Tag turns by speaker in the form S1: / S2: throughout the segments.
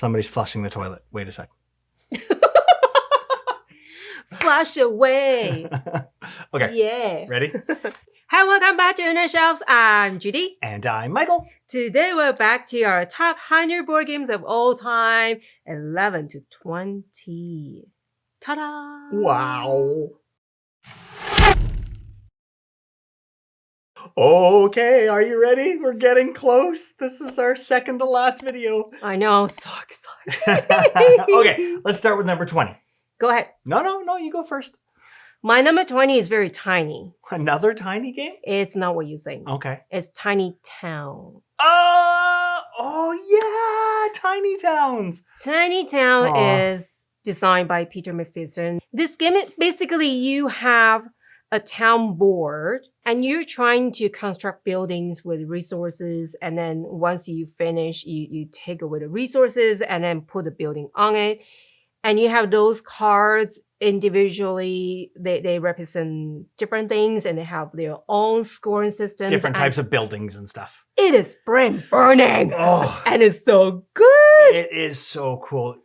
S1: Somebody's flushing the toilet. Wait a sec.
S2: Flush away.
S1: Okay.
S2: Yeah.
S1: Ready?
S2: Hi, welcome back to Inner Shelves. I'm Judy.
S1: And I'm Michael.
S2: Today we're back to our top 100 board games of all time, 11 to 20. Ta-da!
S1: Wow. Okay, are you ready? We're getting close. This is our second to last video.
S2: I know, I'm so excited.
S1: Okay, let's start with number 20.
S2: Go ahead.
S1: No, you go first.
S2: My number 20 is very tiny.
S1: Another tiny game?
S2: It's not what you think.
S1: Okay.
S2: It's Tiny Town.
S1: Oh yeah, Tiny Towns.
S2: Tiny Town
S1: Aw.
S2: is designed by Peter McPherson. This game, basically you have a town board and you're trying to construct buildings with resources, and then once you finish, you take away the resources and then put the building on it. And you have those cards individually, they represent different things and they have their own scoring system.
S1: Different types of buildings and stuff.
S2: It is brain burning.
S1: Oh.
S2: And it's so good.
S1: It is so cool.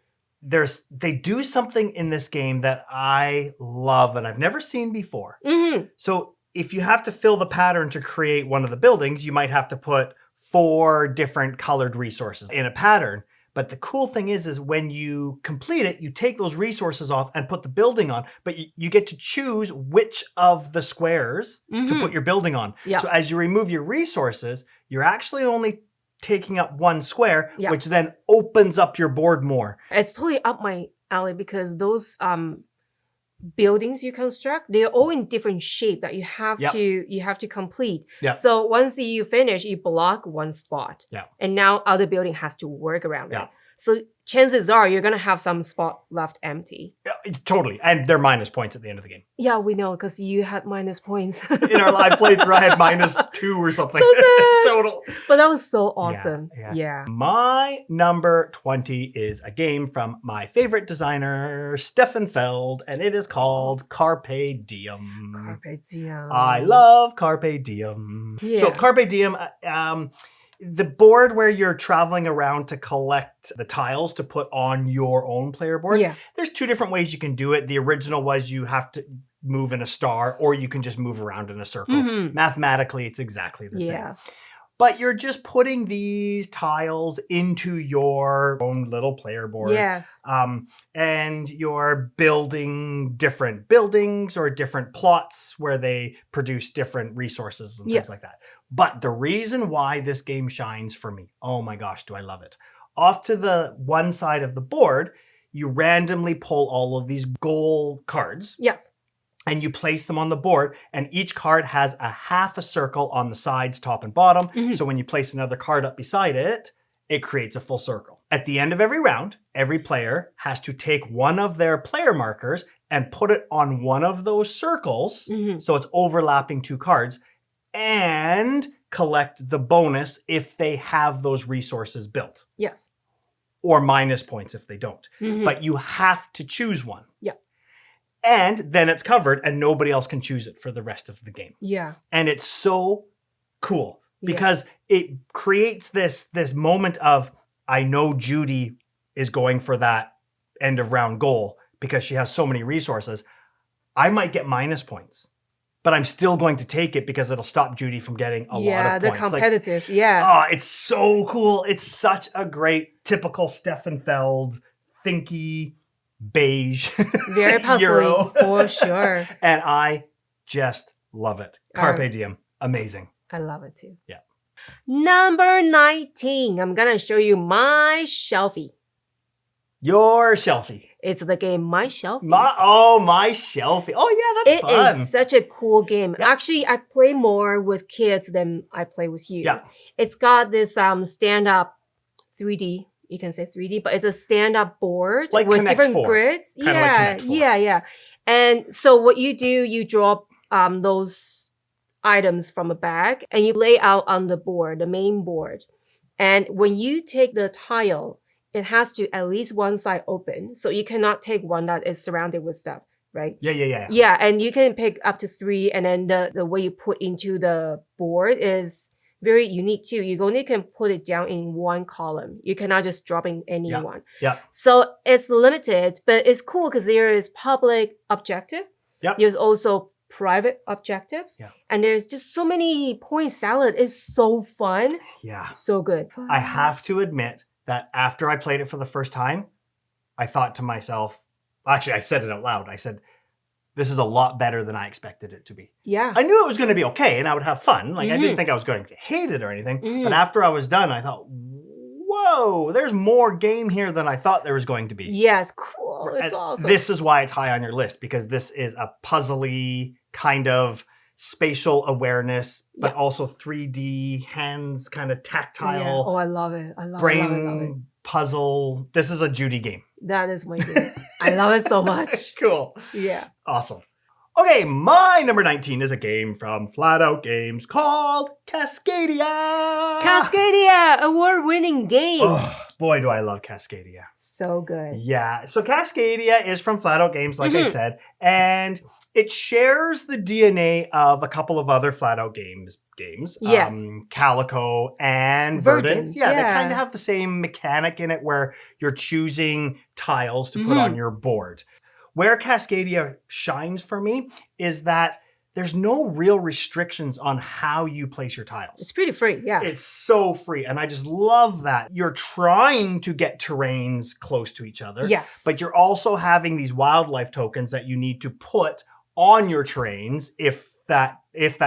S1: They do something in this game that I love and I've never seen before.
S2: Mm-hmm.
S1: So if you have to fill the pattern to create one of the buildings, you might have to put 4 different colored resources in a pattern. But the cool thing is when you complete it, you take those resources off and put the building on, but you get to choose which of the squares to put your building on.
S2: Yeah.
S1: So as you remove your resources, you're actually only taking up one square, which then opens up your board more.
S2: It's totally up my alley because those buildings you construct, they're all in different shape that you have to complete.
S1: Yep.
S2: So once you finish, you block one spot.
S1: Yeah.
S2: And now other building has to work around
S1: Yeah.
S2: it. So chances are you're gonna have some spot left empty.
S1: Yeah, totally. And they're minus points at the end of the game.
S2: Yeah, we know because you had minus points.
S1: In our live playthrough, I had -2 or something.
S2: So sad.
S1: Total.
S2: But that was so awesome.
S1: Yeah.
S2: Yeah.
S1: My number 20 is a game from my favorite designer, Stefan Feld, and it is called Carpe Diem.
S2: Carpe diem.
S1: I love Carpe Diem.
S2: Yeah.
S1: So Carpe Diem, the board where you're traveling around to collect the tiles to put on your own player board.
S2: Yeah.
S1: There's 2 different ways you can do it. The original was you have to move in a star, or you can just move around in a circle.
S2: Mhm.
S1: Mathematically, it's exactly the
S2: Yeah.
S1: same. But you're just putting these tiles into your own little player board.
S2: Yes.
S1: And you're building different buildings or different plots where they produce different resources and things like that. But the reason why this game shines for me, oh my gosh, do I love it. Off to the one side of the board, you randomly pull all of these gold cards.
S2: Yes.
S1: And you place them on the board, and each card has a half a circle on the sides, top and bottom.
S2: Mm-hmm.
S1: So when you place another card up beside it, it creates a full circle. At the end of every round, every player has to take one of their player markers and put it on one of those circles.
S2: Mm-hmm.
S1: So it's overlapping 2 cards, and collect the bonus if they have those resources built.
S2: Yes.
S1: Or minus points if they don't.
S2: Mm-hmm.
S1: But you have to choose one.
S2: Yeah.
S1: And then it's covered and nobody else can choose it for the rest of the game.
S2: Yeah.
S1: And it's so cool because it creates this moment of, I know Judie is going for that end of round goal because she has so many resources. I might get minus points, but I'm still going to take it because it'll stop Judie from getting a lot of points.
S2: Yeah, they're competitive.
S1: Oh, it's so cool. It's such a great, typical Stefan Feld, thinky, beige
S2: Very puzzling,
S1: Euro.
S2: for sure.
S1: And I just love it. Carpe Diem. Amazing.
S2: I love it too.
S1: Yeah.
S2: Number 19. I'm going to show you my shelfie.
S1: Your shelfie.
S2: It's the game My Shelfie.
S1: My shelfie. Oh yeah, that's fun.
S2: It is such a cool game.
S1: Yeah.
S2: Actually, I play more with kids than I play with you.
S1: Yeah.
S2: It's got this stand-up 3D. You can say 3D, but it's a stand-up board
S1: Like
S2: with
S1: Connect
S2: different
S1: 4.
S2: grids.
S1: Kinda like
S2: Yeah,
S1: Connect 4.
S2: yeah. And so what you do, you draw those items from a bag and you lay out on the board, the main board. And when you take the tile, it has to at least one side open. So you cannot take one that is surrounded with stuff, right?
S1: Yeah.
S2: Yeah, and you can pick up to 3, and then the way you put into the board is very unique too. You only can put it down in one column. You cannot just drop in any one.
S1: Yeah.
S2: So it's limited, but it's cool because there is public objective.
S1: Yep.
S2: There's also private objectives.
S1: Yeah.
S2: And there's just so many point salad. It's so fun.
S1: Yeah.
S2: So good.
S1: I have to admit that after I played it for the first time, I thought to myself, actually, I said it out loud. I said, this is a lot better than I expected it to be.
S2: Yeah.
S1: I knew it was going to be okay and I would have fun. Like, I didn't think I was going to hate it or anything. But after I was done, I thought, whoa, there's more game here than I thought there was going to be.
S2: Yes, cool. It's
S1: And
S2: awesome.
S1: This is why it's high on your list, because this is a puzzly kind of spatial awareness, but also 3D, hands kind of tactile.
S2: Yeah. Oh, I love it. I love
S1: brain
S2: it.
S1: puzzle. This is a Judie game.
S2: That is my game. I love it so much.
S1: Cool.
S2: Yeah.
S1: Awesome. Okay, my number 19 is a game from Flat Out Games called Cascadia.
S2: Cascadia, award-winning game.
S1: Oh, boy, do I love Cascadia.
S2: So good.
S1: Yeah, so Cascadia is from Flat Out Games, like I said, and it shares the DNA of a couple of other Flat Out Games.
S2: Yes.
S1: Calico and Verdant. Yeah, they
S2: yeah.
S1: kind of have the same mechanic in it where you're choosing tiles to put on your board. Where Cascadia shines for me is that there's no real restrictions on how you place your tiles.
S2: It's pretty free, yeah.
S1: It's so free, and I just love that. You're trying to get terrains close to each other.
S2: Yes.
S1: But you're also having these wildlife tokens that you need to put on your terrains if that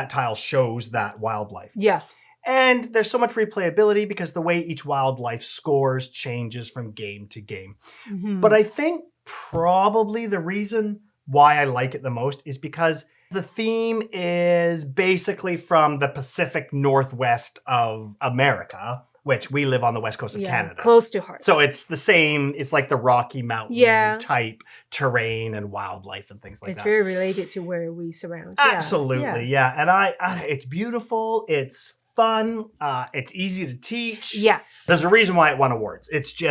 S1: tile shows that wildlife.
S2: Yeah.
S1: And there's so much replayability because the way each wildlife scores changes from game to game. But I think probably the reason why I like it the most is because the theme is basically from the Pacific Northwest of America, which we live on the west coast of Canada.
S2: Close to heart.
S1: So it's the same, it's like the Rocky Mountain type terrain and wildlife and things like that.
S2: It's very related to where we surround.
S1: Absolutely, yeah. And I it's beautiful, it's fun, it's easy to teach.
S2: Yes.
S1: There's a reason why it won awards. It's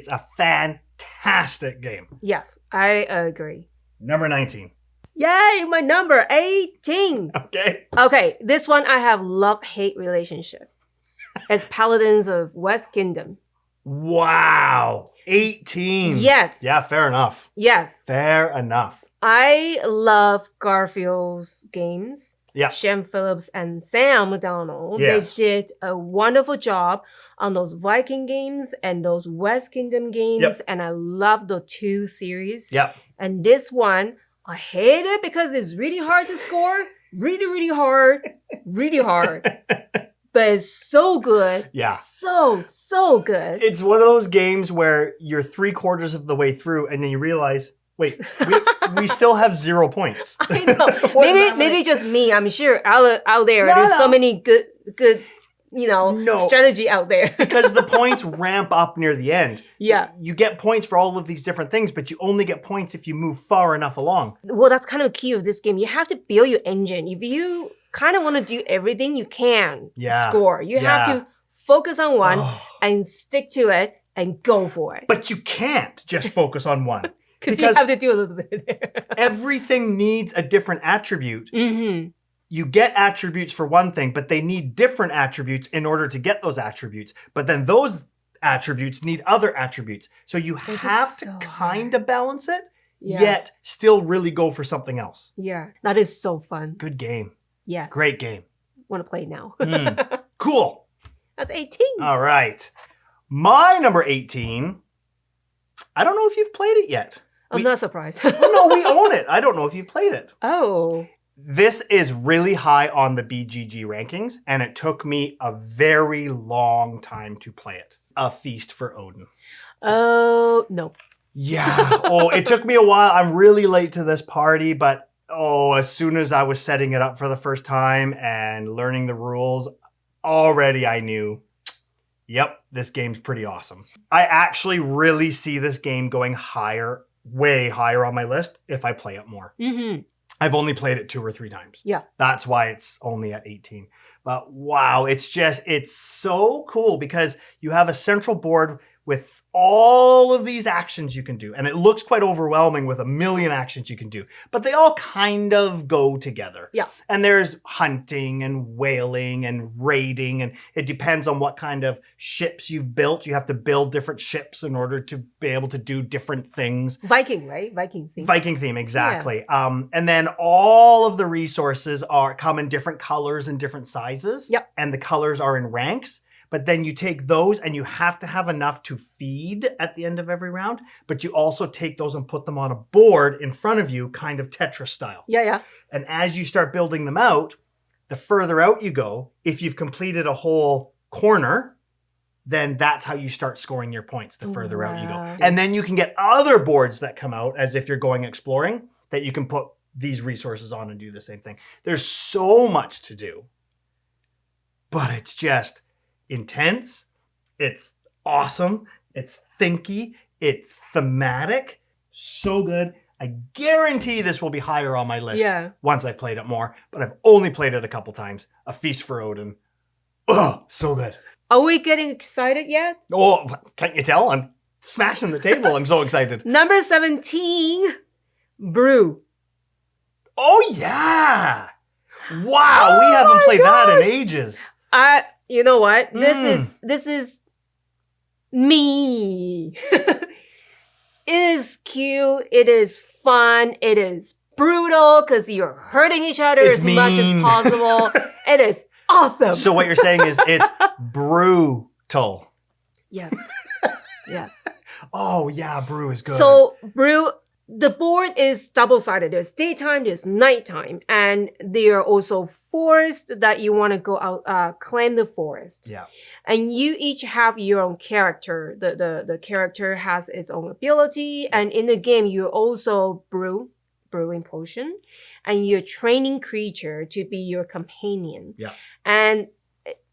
S1: a fantastic game.
S2: Yes, I agree.
S1: Number 19.
S2: Yay, my number 18.
S1: Okay.
S2: Okay, this one I have love-hate relationship. It's Paladins of West Kingdom.
S1: Wow. 18.
S2: Yes.
S1: Yeah, fair enough.
S2: Yes.
S1: Fair enough.
S2: I love Garfield's games.
S1: Yeah.
S2: Shem Phillips and Sam McDonald.
S1: Yes.
S2: They did a wonderful job on those Viking games and those West Kingdom games.
S1: Yep.
S2: And I love the two series.
S1: Yep.
S2: And this one, I hate it because it's really hard to score. Really, really hard. Really hard. But it's so good.
S1: Yeah.
S2: So good.
S1: It's one of those games where you're 3/4 of the way through and then you realize, wait, we still have 0 points.
S2: I know. maybe just me. I'm sure out there, there's so many good strategy out there.
S1: Because the points ramp up near the end.
S2: Yeah.
S1: You get points for all of these different things, but you only get points if you move far enough along.
S2: Well, that's kind of key of this game. You have to build your engine. If you kind of want to do everything, you can score. You have to focus on one and stick to it and go for it.
S1: But you can't just focus on one.
S2: Because you have to do a little bit there.
S1: Everything needs a different attribute.
S2: Mm-hmm.
S1: You get attributes for one thing, but they need different attributes in order to get those attributes. But then those attributes need other attributes. So you have to kind of balance it, yet still really go for something else.
S2: Yeah, that is so fun.
S1: Good game.
S2: Yes.
S1: Great game.
S2: Want to play now.
S1: Cool.
S2: That's 18.
S1: All right. My number 18, I don't know if you've played it yet.
S2: I'm not surprised.
S1: No, we own it. I don't know if you've played it.
S2: Oh.
S1: This is really high on the BGG rankings, and it took me a very long time to play it. A Feast for Odin.
S2: Oh, no.
S1: Yeah. It took me a while. I'm really late to this party, but as soon as I was setting it up for the first time and learning the rules, already I knew, yep, this game's pretty awesome. I actually really see this game going higher, way higher on my list if I play it more.
S2: Mm-hmm.
S1: I've only played it 2 or 3 times.
S2: Yeah.
S1: That's why it's only at 18. But wow, it's so cool because you have a central board with all of these actions you can do. And it looks quite overwhelming with a million actions you can do, but they all kind of go together.
S2: Yeah.
S1: And there's hunting and whaling and raiding, and it depends on what kind of ships you've built. You have to build different ships in order to be able to do different things.
S2: Viking, right? Viking theme.
S1: Viking theme, exactly. Yeah. And then all of the resources come in different colors and different sizes.
S2: Yep.
S1: And the colors are in ranks. But then you take those and you have to have enough to feed at the end of every round. But you also take those and put them on a board in front of you, kind of Tetris style.
S2: Yeah.
S1: And as you start building them out, the further out you go, if you've completed a whole corner, then that's how you start scoring your points, the further out you go. And then you can get other boards that come out as if you're going exploring that you can put these resources on and do the same thing. There's so much to do, but it's just intense. It's awesome. It's thinky. It's thematic. So good. I guarantee this will be higher on my list once I've played it more, but I've only played it a couple times. A Feast for Odin. Oh, so good.
S2: Are we getting excited yet?
S1: Oh, can't you tell? I'm smashing the table. I'm so excited.
S2: Number 17, Brew.
S1: Oh, yeah. Wow, we haven't played that in ages.
S2: You know what? This is me. It is cute. It is fun. It is brutal because you're hurting each other as much as possible. It is awesome.
S1: So what you're saying is it's brutal.
S2: Yes. Yes.
S1: Oh, yeah, Brew is good.
S2: So Brew, the board is double-sided. There's daytime, there's nighttime, and there are also forests that you want to go out, claim the forest.
S1: Yeah.
S2: And you each have your own character. The character has its own ability, and in the game, you also brewing potion, and you're training creature to be your companion.
S1: Yeah.
S2: And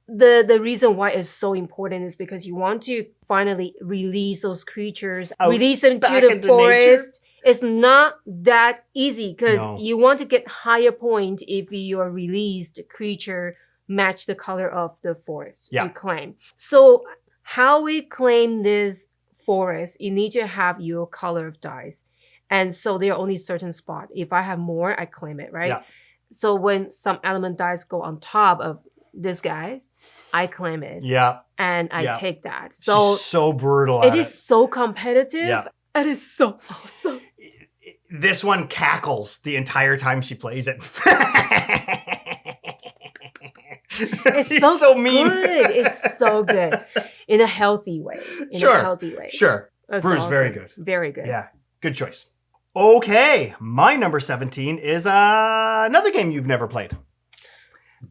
S2: the reason why it's so important is because you want to finally release those creatures, release them to the forest. Nature? It's not that easy because you want to get higher point if your released creature match the color of the forest you claim. So how we claim this forest, you need to have your color of dice. And so there are only certain spots. If I have more, I claim it, right?
S1: Yeah.
S2: So when some element dice go on top of this guy's, I claim it.
S1: Yeah.
S2: And I take that. So
S1: she's so brutal.
S2: It is so competitive.
S1: Yeah.
S2: It is so awesome.
S1: This one cackles the entire time she plays it.
S2: It's so mean. Good. It's so good. In a healthy way.
S1: Sure.
S2: That's
S1: Brew's
S2: awesome.
S1: very good.
S2: Very good.
S1: Yeah. Good choice. Okay. My number 17 is another game you've never played.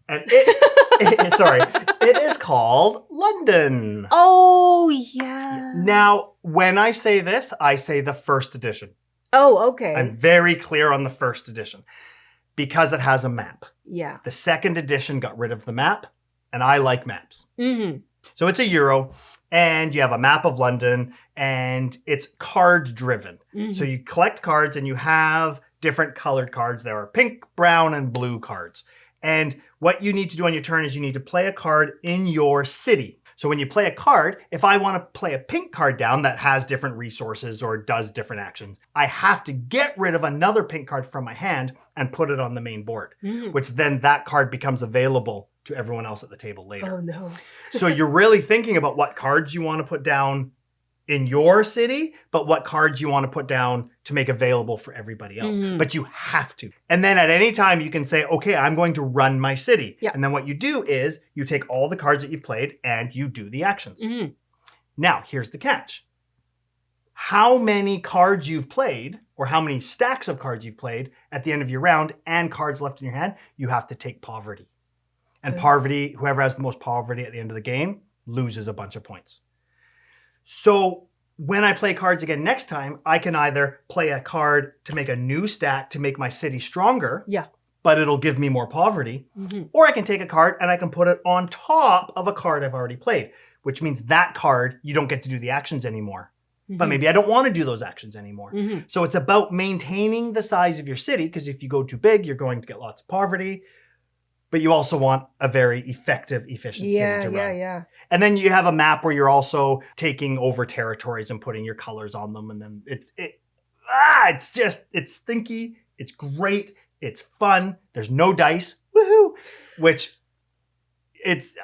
S1: And it is called London.
S2: Oh, yeah.
S1: Now, when I say this, I say the first edition.
S2: Oh, okay.
S1: I'm very clear on the first edition because it has a map.
S2: Yeah.
S1: The second edition got rid of the map, and I like maps.
S2: Mm-hmm.
S1: So it's a Euro, and you have a map of London, and it's card driven. Mm-hmm. So you collect cards, and you have different colored cards. There are pink, brown, and blue cards. And what you need to do on your turn is you need to play a card in your city. So when you play a card, if I want to play a pink card down that has different resources or does different actions, I have to get rid of another pink card from my hand and put it on the main board, which then that card becomes available to everyone else at the table later.
S2: Oh, no.
S1: So you're really thinking about what cards you want to put down in your city, but what cards you want to put down to make available for everybody else. But you have to. And then at any time you can say, okay, I'm going to run my city. Yeah. And then what you do is you take all the cards that you've played and you do the actions. Now, here's the catch. How many cards you've played or how many stacks of cards you've played at the end of your round and cards left in your hand, you have to take poverty. And poverty, whoever has the most poverty at the end of the game loses a bunch of points. So when I play cards again next time, I can either play a card to make a new stack to make my city stronger, but it'll give me more poverty, or I can take a card and I can put it on top of a card I've already played, which means that card, you don't get to do the actions anymore. But maybe I don't want to do those actions anymore. So it's about maintaining the size of your city, because if you go too big, you're going to get lots of poverty. but you also want a very efficient city to run.
S2: Yeah.
S1: And then you have a map where you're also taking over territories and putting your colors on them. And then it's thinky. It's great. It's fun. There's no dice. Woohoo! Which it's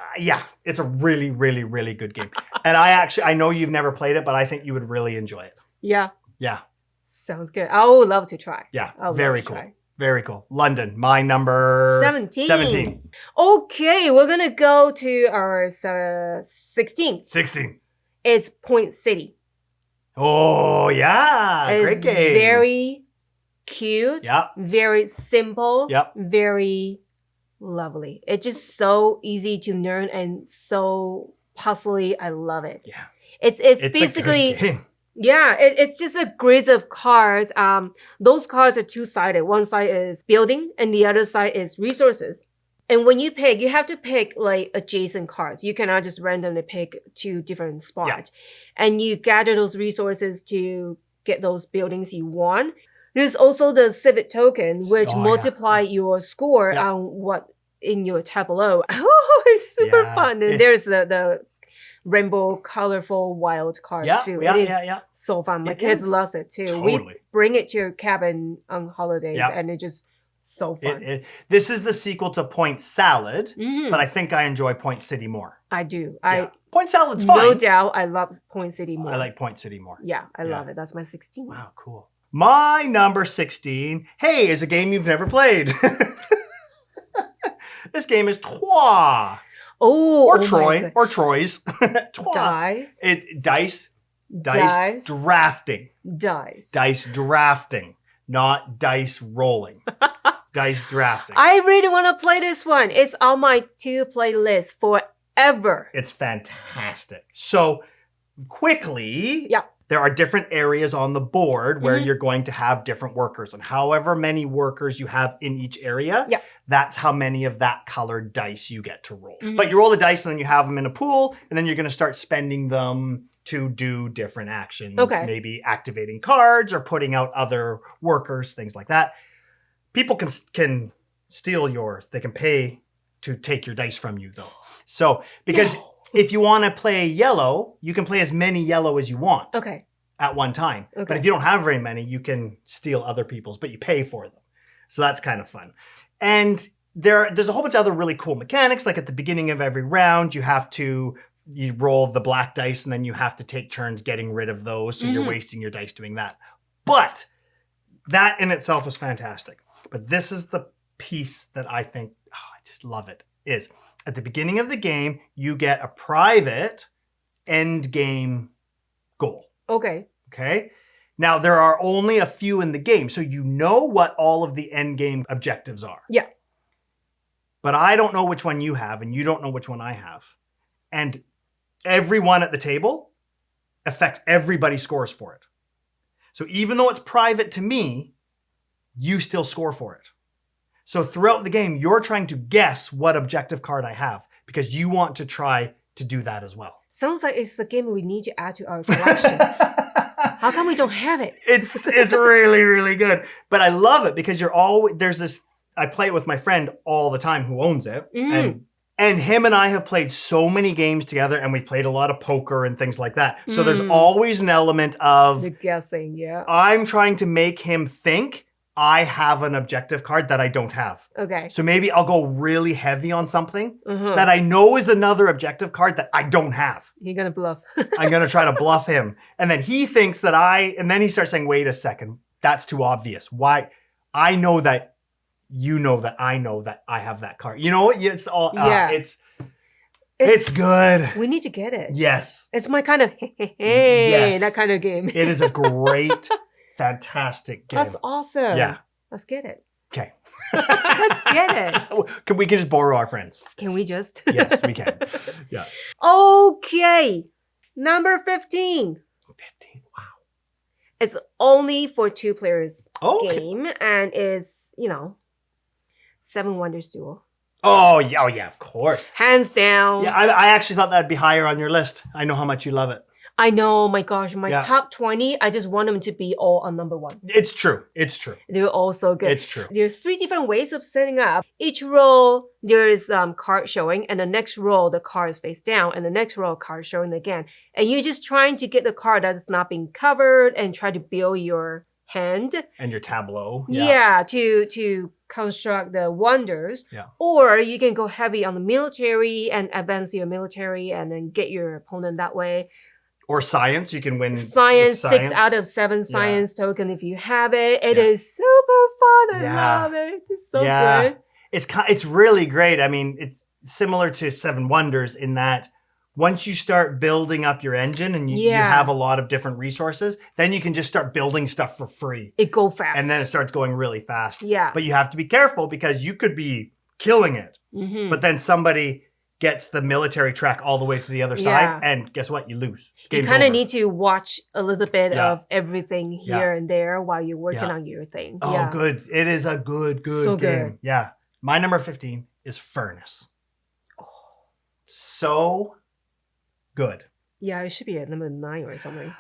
S1: a really, really, really good game. And I know you've never played it, but I think you would really enjoy it.
S2: Yeah.
S1: Yeah.
S2: Sounds good. I would love to try.
S1: Yeah. Very cool. Very cool. London, my number 17.
S2: Okay, we're going to go to our 16.
S1: 16.
S2: It's Point City.
S1: Oh, yeah. Great game.
S2: Very cute.
S1: Yep.
S2: Very simple.
S1: Yep.
S2: Very lovely. It's just so easy to learn and so puzzly. I love it.
S1: Yeah.
S2: It's basically...
S1: a good game.
S2: Yeah, it's just a grid of cards. Those cards are two-sided. One side is building and the other side is resources. And when you pick, you have to pick like adjacent cards. You cannot just randomly pick two different spots. Yeah. And you gather those resources to get those buildings you want. There's also the civic token, which multiply your score on what in your tableau. Oh, it's super fun. And there's the rainbow, colorful, wild card too. It is so fun. My kids love it too.
S1: Totally.
S2: We bring it to your cabin on holidays and it just so fun.
S1: This is the sequel to Point Salad, but I think I enjoy Point City more.
S2: I do.
S1: Point Salad's fine.
S2: No doubt I love Point City more.
S1: I like Point City more.
S2: Yeah, I love it. That's my 16.
S1: Wow, cool. My number 16, is a game you've never played. This game is Trois. Or Troy, or Troy's.
S2: Dice.
S1: Dice drafting.
S2: Dice
S1: drafting, not dice rolling. Dice drafting.
S2: I really want to play this one. It's on my to-play list forever.
S1: It's fantastic. So, quickly,
S2: yeah.
S1: There are different areas on the board where you're going to have different workers. And however many workers you have in each area, that's how many of that colored dice you get to roll. But you roll the dice and then you have them in a pool, and then you're going to start spending them to do different actions.
S2: Okay.
S1: Maybe activating cards or putting out other workers, things like that. People can steal yours. They can pay to take your dice from you, though. So, because... No. If you want to play yellow, you can play as many yellow as you want at one time. Okay. But if you don't have very many, you can steal other people's, but you pay for them. So that's kind of fun. And there's a whole bunch of other really cool mechanics. Like at the beginning of every round, you roll the black dice and then you have to take turns getting rid of those. So you're wasting your dice doing that. But that in itself is fantastic. But this is the piece that I think, I just love it, is... At the beginning of the game, you get a private end game goal.
S2: Okay.
S1: Now, there are only a few in the game, so you know what all of the end game objectives are.
S2: Yeah.
S1: But I don't know which one you have, and you don't know which one I have. And everyone at the table affects everybody's scores for it. So even though it's private to me, you still score for it. So throughout the game, you're trying to guess what objective card I have because you want to try to do that as well.
S2: Sounds like it's the game we need to add to our collection. How come we don't have it?
S1: It's really, really good. But I love it because I play it with my friend all the time who owns it. And him and I have played so many games together and we played a lot of poker and things like that. So there's always an element of...
S2: The guessing, yeah.
S1: I'm trying to make him think I have an objective card that I don't have.
S2: Okay.
S1: So maybe I'll go really heavy on something that I know is another objective card that I don't have.
S2: You're going to bluff.
S1: I'm going to try to bluff him. And then he thinks that and then he starts saying, wait a second, that's too obvious. Why? I know that you know that I know that I have that card. You know, it's all, it's good.
S2: We need to get it.
S1: Yes.
S2: It's my kind of, that kind of game.
S1: It is a great... Fantastic game.
S2: That's awesome.
S1: Yeah.
S2: Let's get it.
S1: Okay.
S2: Let's get it.
S1: We can just borrow our friends.
S2: Can we just?
S1: Yes, we can. Yeah.
S2: Okay. Number 15.
S1: 15. Wow.
S2: It's only for 2 players game and is, 7 Wonders Duel.
S1: Oh, yeah, of course.
S2: Hands down.
S1: Yeah, I actually thought that'd be higher on your list. I know how much you love it.
S2: I know, my gosh, my
S1: Yeah.
S2: top 20, I just want them to be all on number 1.
S1: It's true. It's true.
S2: They're all so good.
S1: It's true.
S2: There's 3 different ways of setting up. Each row, there is card showing, and the next row, the card is face down, and the next row, card showing again. And you're just trying to get the card that's not being covered and try to build your hand.
S1: And your tableau.
S2: Yeah, to construct the wonders.
S1: Yeah.
S2: Or you can go heavy on the military and advance your military and then get your opponent that way.
S1: Or science. You can win
S2: Science,
S1: with
S2: 6 out of 7 science token if you have it. It
S1: Yeah.
S2: is super fun. I
S1: Yeah.
S2: love it. It's so
S1: Yeah.
S2: good.
S1: It's really great. I mean, it's similar to Seven Wonders in that once you start building up your engine and you have a lot of different resources, then you can just start building stuff for free.
S2: It go fast.
S1: And then it starts going really fast.
S2: Yeah.
S1: But you have to be careful because you could be killing it.
S2: Mhm.
S1: But then somebody gets the military track all the way to the other side. And guess what? You lose.
S2: You
S1: Game's
S2: kind of
S1: over.
S2: need to watch a little bit
S1: Yeah.
S2: of everything
S1: Yeah.
S2: here and there while you're working
S1: Yeah.
S2: on your thing.
S1: Oh,
S2: Yeah.
S1: good. It is a good
S2: So
S1: game.
S2: good.
S1: Yeah. My number 15 is Furnace. So good.
S2: Yeah, it should be at number 9 or something.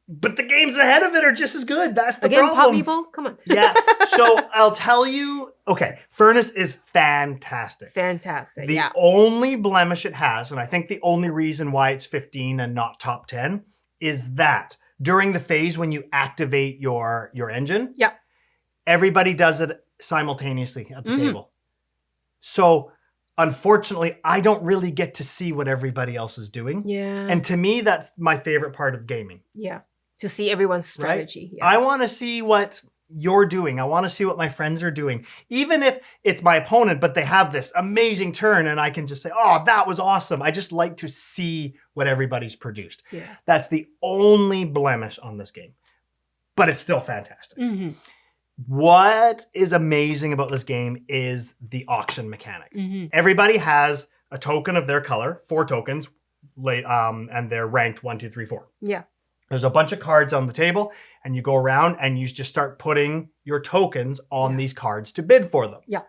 S1: But the games ahead of it are just as good. That's the
S2: Again, Pub
S1: problem.
S2: Meeple? Come on.
S1: Yeah. So I'll tell you, okay, Furnace is fantastic.
S2: Fantastic.
S1: The
S2: Yeah.
S1: only blemish it has, and I think the only reason why it's 15 and not top 10, is that during the phase when you activate your engine,
S2: Yeah.
S1: everybody does it simultaneously at the
S2: Mhm.
S1: table. So unfortunately, I don't really get to see what everybody else is doing.
S2: Yeah.
S1: And to me, that's my favorite part of gaming.
S2: Yeah. To see everyone's
S1: Right?
S2: strategy. Yeah.
S1: I want to see what you're doing. I want to see what my friends are doing. Even if it's my opponent, but they have this amazing turn and I can just say, oh, that was awesome. I just like to see what everybody's produced.
S2: Yeah.
S1: That's the only blemish on this game. But it's still fantastic.
S2: Mhm.
S1: What is amazing about this game is the auction mechanic.
S2: Mhm.
S1: Everybody has a token of their color, 4 tokens, and they're ranked 1, 2, 3, 4.
S2: Yeah.
S1: There's a bunch of cards on the table, and you go around and you just start putting your tokens on these cards to bid for them.
S2: Yeah.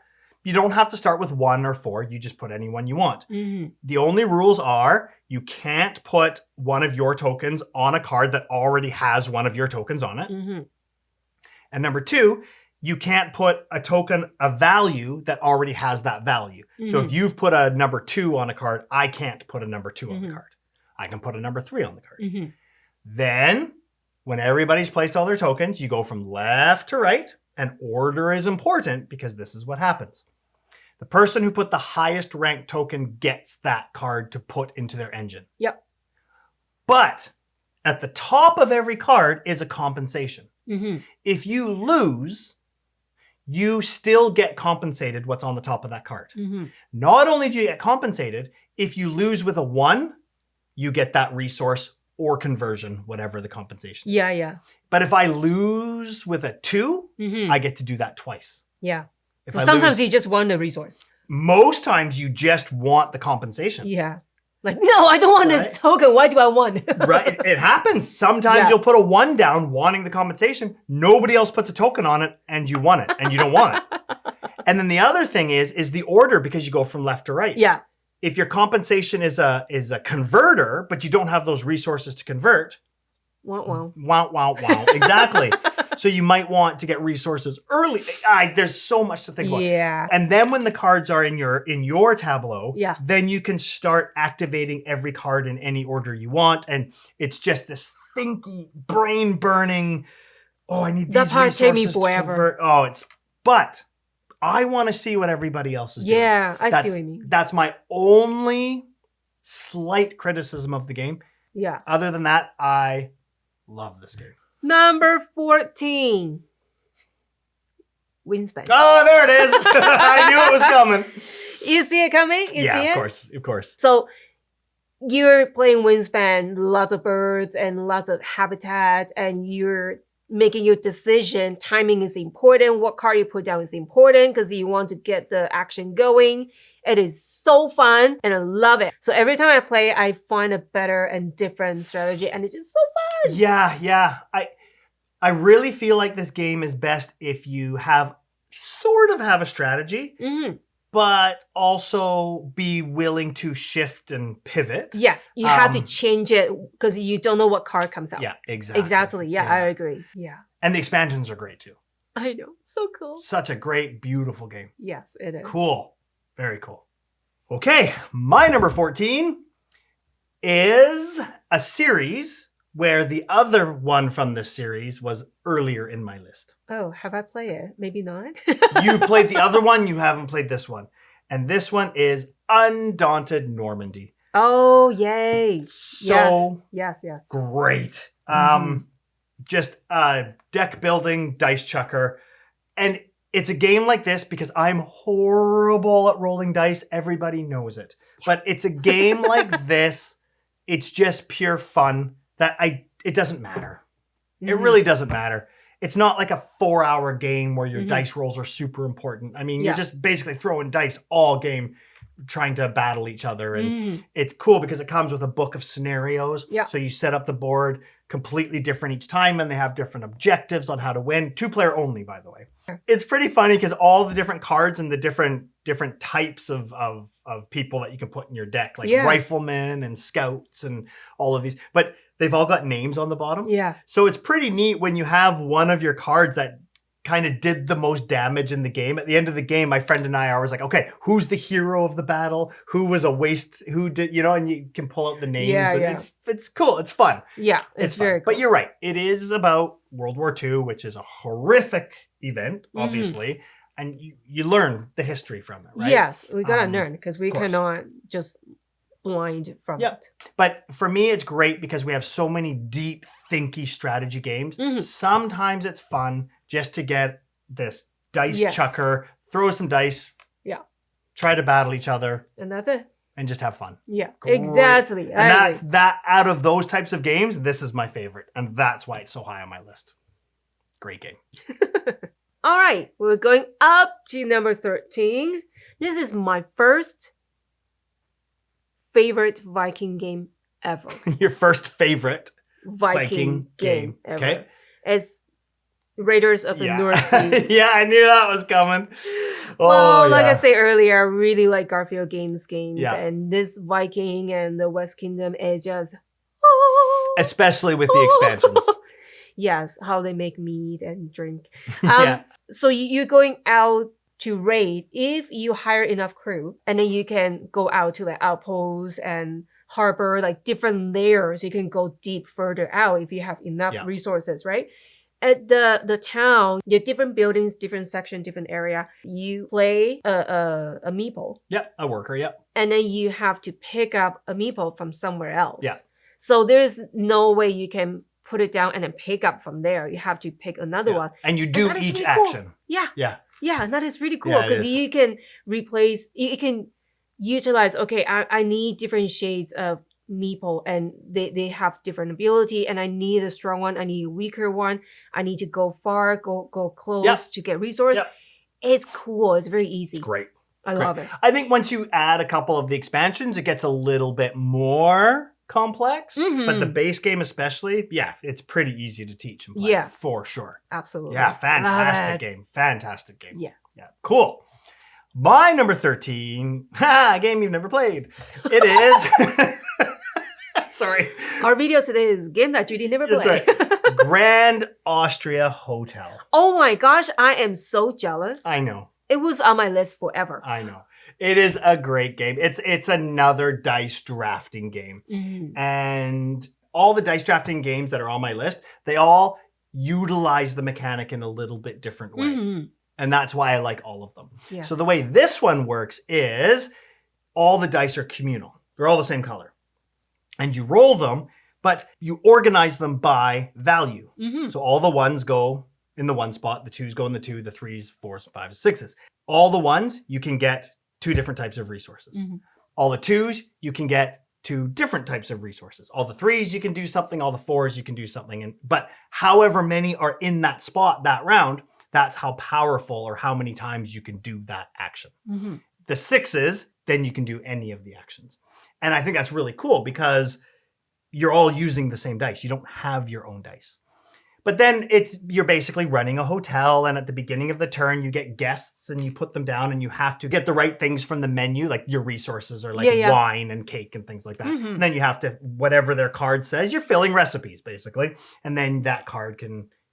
S1: You don't have to start with 1 or 4. You just put any one you want.
S2: Mhm.
S1: The only rules are you can't put one of your tokens on a card that already has one of your tokens on it.
S2: Mhm.
S1: And number 2, you can't put a token of value that already has that value. So if you've put a number 2 on a card, I can't put a number 2 on the card. I can put a number 3 on the card.
S2: Mhm.
S1: Then, when everybody's placed all their tokens, you go from left to right, and order is important because this is what happens. The person who put the highest ranked token gets that card to put into their engine.
S2: Yep.
S1: But at the top of every card is a compensation.
S2: Mhm.
S1: If you lose, you still get compensated what's on the top of that card.
S2: Mhm.
S1: Not only do you get compensated, if you lose with a 1, you get that resource or conversion, whatever the compensation is.
S2: Yeah, yeah.
S1: But if I lose with a 2,
S2: Mhm.
S1: I get to do that twice.
S2: Yeah.
S1: If
S2: So
S1: I
S2: sometimes
S1: lose,
S2: you just want the resource.
S1: most times you just want the compensation.
S2: Yeah. Like, no, I don't want
S1: Right.
S2: this token. Why do I want?
S1: Right? It happens. Sometimes
S2: Yeah.
S1: you'll put a 1 down wanting the compensation. Nobody else puts a token on it and you want it and you don't want it. And then the other thing is the order because you go from left to right.
S2: Yeah.
S1: If your compensation is a converter, but you don't have those resources to convert,
S2: Wow, wow.
S1: wow, wow, wow. Exactly. So you might want to get resources early. There's so much to think about.
S2: Yeah.
S1: And then when the cards are in your tableau,
S2: Yeah.
S1: then you can start activating every card in any order you want. And it's just this thinky, brain burning, oh, I need
S2: That
S1: these
S2: part
S1: resources
S2: take me
S1: to
S2: forever.
S1: convert. But I want to see what everybody else is doing.
S2: Yeah, I
S1: That's,
S2: see what you mean.
S1: That's my only slight criticism of the game.
S2: Yeah.
S1: Other than that, I love this game.
S2: Number 14. Wingspan.
S1: Oh, there it is. I knew it was coming.
S2: You see it coming? You see it?
S1: Of course.
S2: So you're playing Wingspan, lots of birds and lots of habitat, and you're making your decision. Timing is important. What card you put down is important because you want to get the action going. It is so fun and I love it. So every time I play, I find a better and different strategy and it's just so fun.
S1: Yeah. I really feel like this game is best if you have a strategy,
S2: Mm-hmm.
S1: but also be willing to shift and pivot.
S2: Yes, you have to change it because you don't know what card comes out.
S1: Yeah, exactly.
S2: Exactly. Yeah, I agree. Yeah.
S1: And the expansions are great too.
S2: I know. So cool.
S1: Such a great, beautiful game.
S2: Yes, it is.
S1: Cool. Very cool. Okay, my number 14 is a series where the other one from this series was earlier in my list.
S2: Oh, have I played it? Maybe not.
S1: You've played the other one, you haven't played this one. And this one is Undaunted Normandy.
S2: Oh, yay.
S1: So
S2: yes.
S1: great. Just deck building, dice chucker. And it's a game like this because I'm horrible at rolling dice. Everybody knows it. But it's a game like this. It's just pure fun that it doesn't matter. It really doesn't matter. It's not like a 4-hour game where your dice rolls are super important. I mean, you're just basically throwing dice all game trying to battle each other. And it's cool because it comes with a book of scenarios.
S2: Yeah.
S1: So you set up the board completely different each time and they have different objectives on how to win. 2-player only, by the way. It's pretty funny because all the different cards and the different types of people that you can put in your deck, like riflemen and scouts and all of these. But they've all got names on the bottom.
S2: Yeah.
S1: So it's pretty neat when you have one of your cards that kind of did the most damage in the game. At the end of the game, my friend and I are always like, okay, who's the hero of the battle? Who was a waste? Who did, and you can pull out the names.
S2: Yeah.
S1: It's cool. It's fun.
S2: Yeah, it's
S1: fun.
S2: very cool.
S1: But you're right. It is about World War II, which is a horrific event, obviously. And you learn the history from it, right?
S2: Yes, we got to learn because we cannot just blind from it.
S1: But for me, it's great because we have so many deep, thinky strategy games. Sometimes it's fun just to get this dice chucker, throw some dice, try to battle each other.
S2: And that's it.
S1: And just have fun.
S2: Yeah,
S1: Great.
S2: exactly.
S1: And that out of those types of games, this is my favorite. And that's why it's so high on my list. Great game.
S2: All right, we're going up to number 13. This is my first favorite Viking game ever.
S1: Your first favorite
S2: Viking game ever.
S1: Okay.
S2: It's Raiders of the North Sea.
S1: Yeah, I knew that was coming.
S2: Like I said earlier, I really like Garfield games.
S1: Yeah.
S2: And this Viking and the West Kingdom is just...
S1: Especially with the expansions.
S2: Yes, how they make meat and drink.
S1: Yeah.
S2: So you're going out to raid if you hire enough crew, and then you can go out to like outposts and harbor, like different layers. You can go deep further out if you have enough resources, right? At the town, there are different buildings, different section, different area. You play a meeple.
S1: Yep, a worker, yep.
S2: And then you have to pick up a meeple from somewhere else.
S1: Yeah.
S2: So there's no way you can put it down and then pick up from there. You have to pick another one.
S1: And you do each
S2: really
S1: action.
S2: Cool. Yeah.
S1: Yeah.
S2: Yeah, and that is really cool because you can you can utilize, okay, I need different shades of meeple and they have different ability and I need a strong one, I need a weaker one, I need to go far, go close to get resource. Yep. It's cool. It's very easy.
S1: It's great.
S2: I love it.
S1: I think once you add a couple of the expansions, it gets a little bit more complex, but the base game especially, it's pretty easy to teach and play for sure.
S2: Absolutely.
S1: Yeah, fantastic game. Fantastic game.
S2: Yes.
S1: Yeah, cool. My number 13, a game you've never played. It is... Sorry.
S2: Our video today is a game that Judie never played.
S1: Right. Grand Austria Hotel.
S2: Oh my gosh, I am so jealous.
S1: I know.
S2: It was on my list forever.
S1: I know. It is a great game. It's another dice drafting game. And all the dice drafting games that are on my list, they all utilize the mechanic in a little bit different way. And that's why I like all of them. Yeah. So the way this one works is all the dice are communal. They're all the same color. And you roll them, but you organize them by value. So all the ones go in the one spot, the twos go in the two, the threes, fours, fives, sixes. All the ones, you can get 2 different types of resources. All the twos, you can get 2 different types of resources. All the threes, you can do something. All the fours, you can do something. But however many are in that spot, that round, that's how powerful or how many times you can do that action. The sixes, then you can do any of the actions. And I think that's really cool because you're all using the same dice. You don't have your own dice. But then you're basically running a hotel, and at the beginning of the turn, you get guests and you put them down, and you have to get the right things from the menu, like your resources or like wine and cake and things like that.
S2: Mm-hmm.
S1: And then you have to, whatever their card says, you're filling recipes basically. And then that card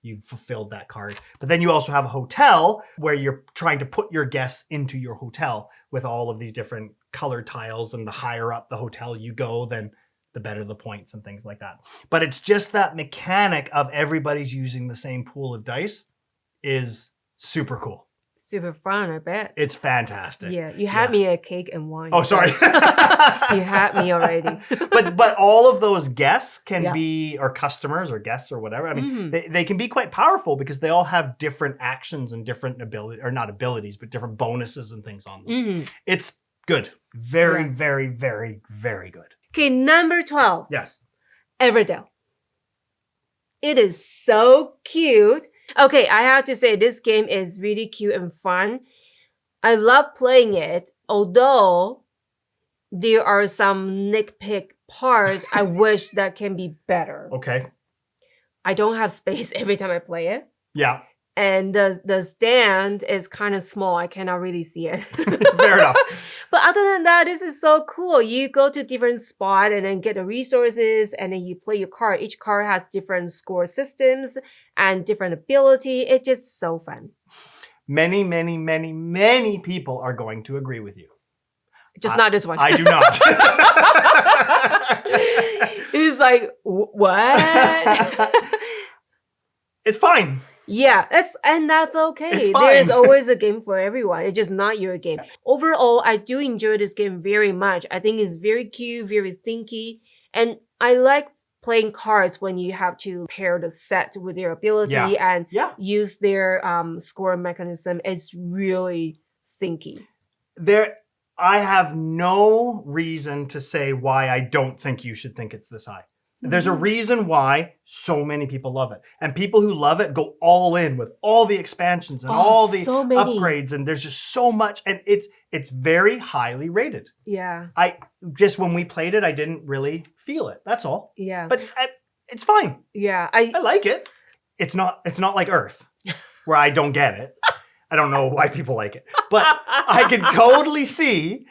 S1: you've fulfilled that card. But then you also have a hotel where you're trying to put your guests into your hotel with all of these different color tiles, and the higher up the hotel you go, then the better the points and things like that. But it's just that mechanic of everybody's using the same pool of dice is super cool.
S2: Super fun, I bet.
S1: It's fantastic.
S2: Yeah, you had me a cake and wine.
S1: Oh, sorry.
S2: You had me already.
S1: but all of those guests can be, or customers or guests or whatever. I mean, they can be quite powerful because they all have different actions and different ability, or not abilities, but different bonuses and things on them. It's good. Very, very, very, very good.
S2: Okay, number 12.
S1: Yes.
S2: Everdell. It is so cute. Okay, I have to say this game is really cute and fun. I love playing it, although there are some nitpick parts I wish that can be better.
S1: Okay.
S2: I don't have space every time I play it.
S1: Yeah.
S2: And the stand is kind of small. I cannot really see it.
S1: Fair enough.
S2: But other than that, this is so cool. You go to different spot and then get the resources, and then you play your card. Each card has different score systems and different ability. It's just so fun.
S1: Many, many, many, many people are going to agree with you.
S2: Just not this one.
S1: I do not.
S2: It's like, what?
S1: It's fine.
S2: Yeah, that's okay.
S1: It's fine.
S2: There is always a game for everyone. It's just not your game. Overall, I do enjoy this game very much. I think it's very cute, very thinky. And I like playing cards when you have to pair the set with their ability and use their score mechanism. It's really thinky.
S1: I have no reason to say why I don't think you should think it's this high. There's a reason why so many people love it. And people who love it go all in with all the expansions and all the upgrades. And there's just so much. And it's very highly rated.
S2: Yeah.
S1: When we played it, I didn't really feel it. That's all.
S2: Yeah.
S1: But it's fine.
S2: Yeah.
S1: I like it. It's not like Earth, where I don't get it. I don't know why people like it. But I can totally see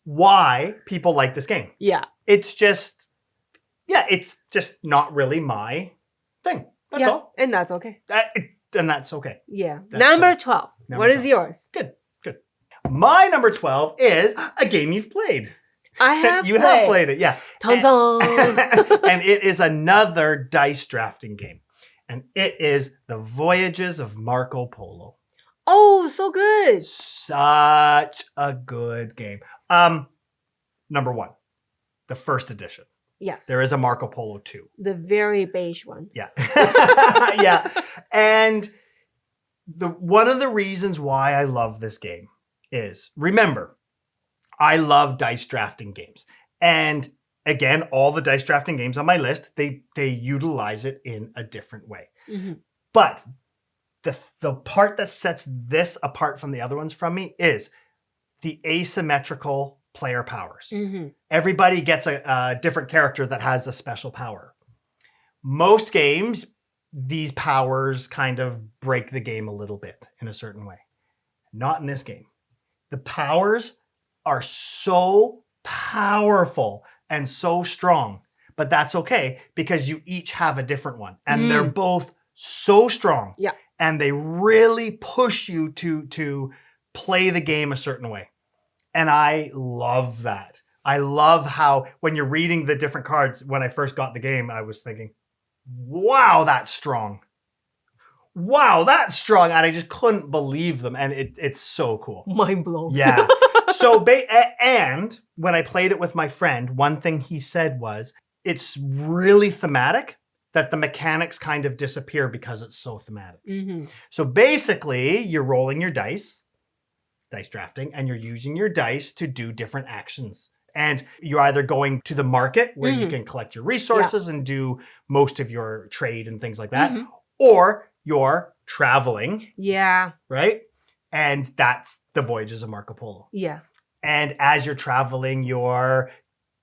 S1: why people like this game.
S2: Yeah.
S1: It's just not really my thing. That's all.
S2: And that's okay.
S1: And that's okay.
S2: Yeah. Number 12. What is yours?
S1: Good. My number 12 is a game you've played.
S2: I have
S1: You have played it, yeah.
S2: Dun-dun.
S1: And it is another dice drafting game. And it is The Voyages of Marco Polo.
S2: Oh, so good.
S1: Such a good game. Number 1, the first edition.
S2: Yes.
S1: There is a Marco Polo 2.
S2: The very beige one.
S1: Yeah. Yeah. And one of the reasons why I love this game is, remember, I love dice drafting games. And again, all the dice drafting games on my list, they utilize it in a different way. Mm-hmm. But the part that sets this apart from the other ones from me is the asymmetrical player powers. Mm-hmm. Everybody gets a different character that has a special power. Most games, these powers kind of break the game a little bit in a certain way. Not in this game. The powers are so powerful and so strong, but that's okay because you each have a different one and they're both so strong.
S2: Yeah.
S1: And they really push you to play the game a certain way. And I love that. I love how when you're reading the different cards, when I first got the game, I was thinking, wow, that's strong. Wow, that's strong. And I just couldn't believe them. And it's so cool.
S2: Mind blown.
S1: Yeah. So, and when I played it with my friend, one thing he said was, it's really thematic, that the mechanics kind of disappear because it's so thematic. Mm-hmm. So basically, you're rolling your dice drafting, and you're using your dice to do different actions. And you're either going to the market where you can collect your resources and do most of your trade and things like that, or you're traveling.
S2: Yeah.
S1: Right? And that's the Voyages of Marco Polo.
S2: Yeah.
S1: And as you're traveling, you're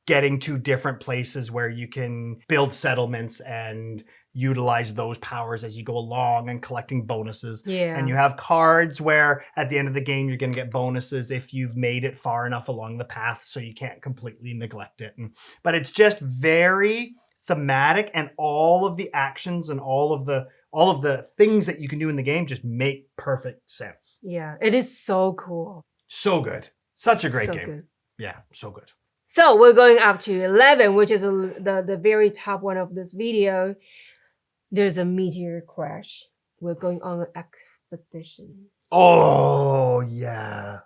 S1: getting to different places where you can build settlements and utilize those powers as you go along and collecting bonuses.
S2: Yeah.
S1: And you have cards where at the end of the game, you're going to get bonuses if you've made it far enough along the path so you can't completely neglect it. But it's just very thematic, and all of the actions and all of the things that you can do in the game just make perfect sense.
S2: Yeah, it is so cool.
S1: So good. Such a great game.
S2: Good.
S1: Yeah, so good.
S2: So we're going up to 11, which is the very top one of this video. There's a meteor crash. We're going on an expedition.
S1: Oh, yeah.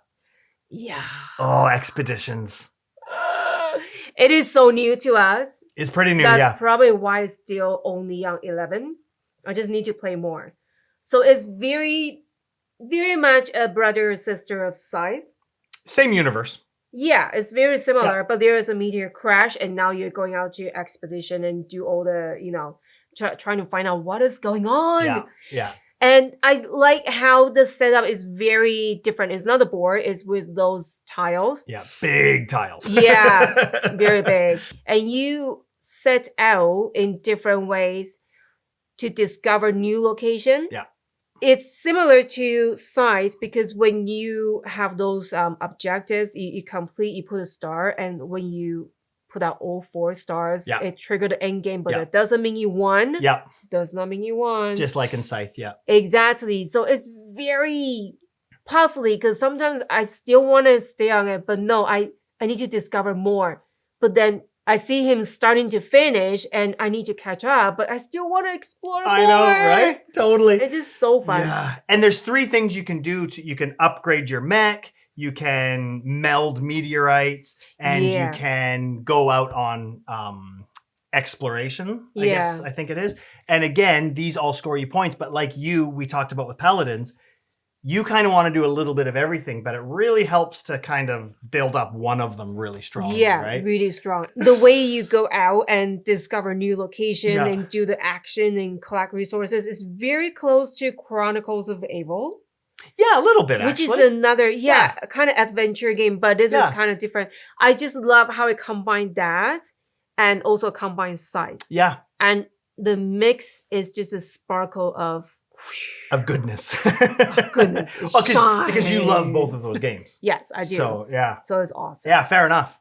S2: Yeah.
S1: Oh, expeditions.
S2: It is so new to us.
S1: It's pretty new,
S2: That's probably why it's still only on 11. I just need to play more. So it's very, very much a brother or sister of Scythe.
S1: Same universe.
S2: Yeah, it's very similar, but there is a meteor crash, and now you're going out to expedition and do all the, trying to find out what is going on.
S1: Yeah.
S2: And I like how the setup is very different. It's not a board, it's with those tiles.
S1: Yeah, big tiles.
S2: Yeah, very big. And you set out in different ways to discover new location.
S1: Yeah.
S2: It's similar to Scythe because when you have those objectives, you complete, you put a star, and when you put out all 4 stars, it triggered the end game, but that doesn't mean you won.
S1: Yeah.
S2: Does not mean you won.
S1: Just like in Scythe, yeah.
S2: Exactly. So it's very puzzly because sometimes I still want to stay on it, but no, I need to discover more. But then I see him starting to finish and I need to catch up, but I still want to explore more.
S1: I know, right? Totally.
S2: It's just so fun.
S1: Yeah. And there's 3 things you can do. You can upgrade your mech, you can meld meteorites, and you can go out on exploration, I think it is. And again, these all score you points, but like we talked about with Paladins, you kind of want to do a little bit of everything, but it really helps to kind of build up one of them really strong.
S2: Yeah,
S1: right?
S2: Really strong. The way you go out and discover new location and do the action and collect resources is very close to Chronicles of Evil.
S1: Yeah, a little bit, actually.
S2: Which is another, kind of adventure game, but this is kind of different. I just love how it combined that and also combines Scythe.
S1: Yeah.
S2: And the mix is just a sparkle of
S1: goodness.
S2: Goodness.
S1: Because you love both of those games.
S2: Yes, I do.
S1: So, yeah.
S2: So it's awesome.
S1: Yeah, fair enough.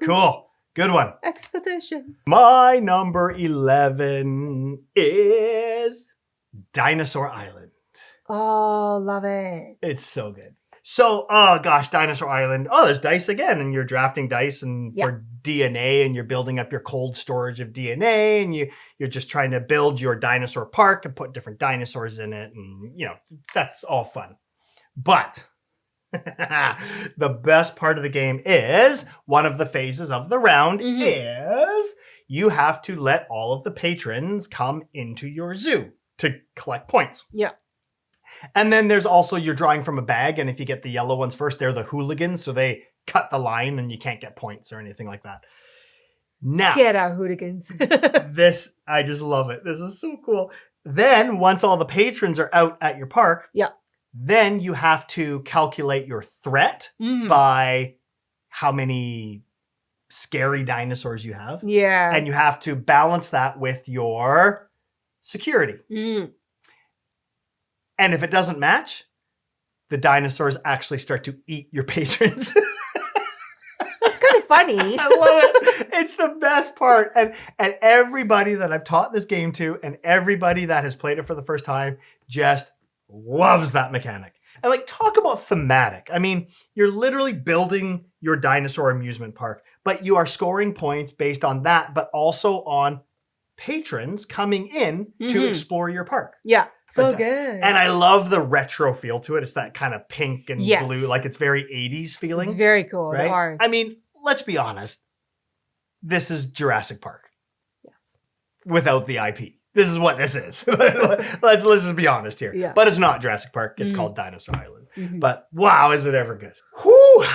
S1: Cool. Good one.
S2: Expedition.
S1: My number 11 is Dinosaur Island.
S2: Oh, love it.
S1: It's so good. So, oh gosh, Dinosaur Island. Oh, there's dice again, and you're drafting dice and for DNA, and you're building up your cold storage of DNA, and you're just trying to build your dinosaur park and put different dinosaurs in it, and that's all fun. But the best part of the game is one of the phases of the round is you have to let all of the patrons come into your zoo to collect points.
S2: Yeah.
S1: And then there's also you're drawing from a bag, and if you get the yellow ones first, they're the hooligans, so they cut the line and you can't get points or anything like that. Now,
S2: get out, hooligans.
S1: I just love it. This is so cool. Then once all the patrons are out at your park, then you have to calculate your threat by how many scary dinosaurs you have.
S2: Yeah.
S1: And you have to balance that with your security. And if it doesn't match, the dinosaurs actually start to eat your patrons.
S2: That's kind of funny.
S1: I love it. It's the best part. And everybody that I've taught this game to and everybody that has played it for the first time just loves that mechanic. And talk about thematic. I mean, you're literally building your dinosaur amusement park, but you are scoring points based on that, but also on patrons coming in to explore your park.
S2: Yeah, so good.
S1: And I love the retro feel to it. It's that kind of pink and blue, it's very 80s feeling.
S2: It's very cool.
S1: Right?
S2: The art.
S1: I mean, let's be honest. This is Jurassic Park.
S2: Yes.
S1: Without the IP. This is what this is. let's just be honest here.
S2: Yeah.
S1: But it's not Jurassic Park. It's called Dinosaur Island. But wow, is it ever good. Whew.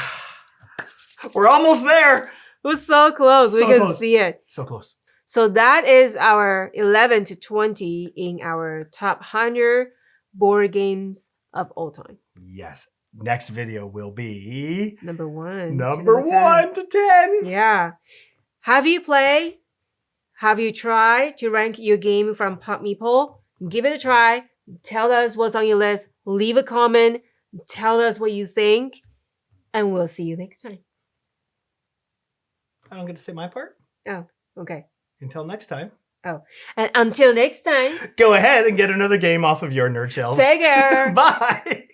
S1: We're almost there.
S2: It was so close. We can see it.
S1: So close.
S2: So that is our 11 to 20 in our top 100 board games of all time.
S1: Yes. Next video will be
S2: number 1.
S1: Number 1 to 10.
S2: Yeah. Have you played Have you tried to rank your game from Pub Meeple? Give it a try. Tell us what's on your list. Leave a comment. Tell us what you think. And we'll see you next time.
S1: I don't get to say my part?
S2: Oh, okay.
S1: Until next time.
S2: Oh, and until next time.
S1: Go ahead and get another game off of your nerd shelves.
S2: Take care.
S1: Bye.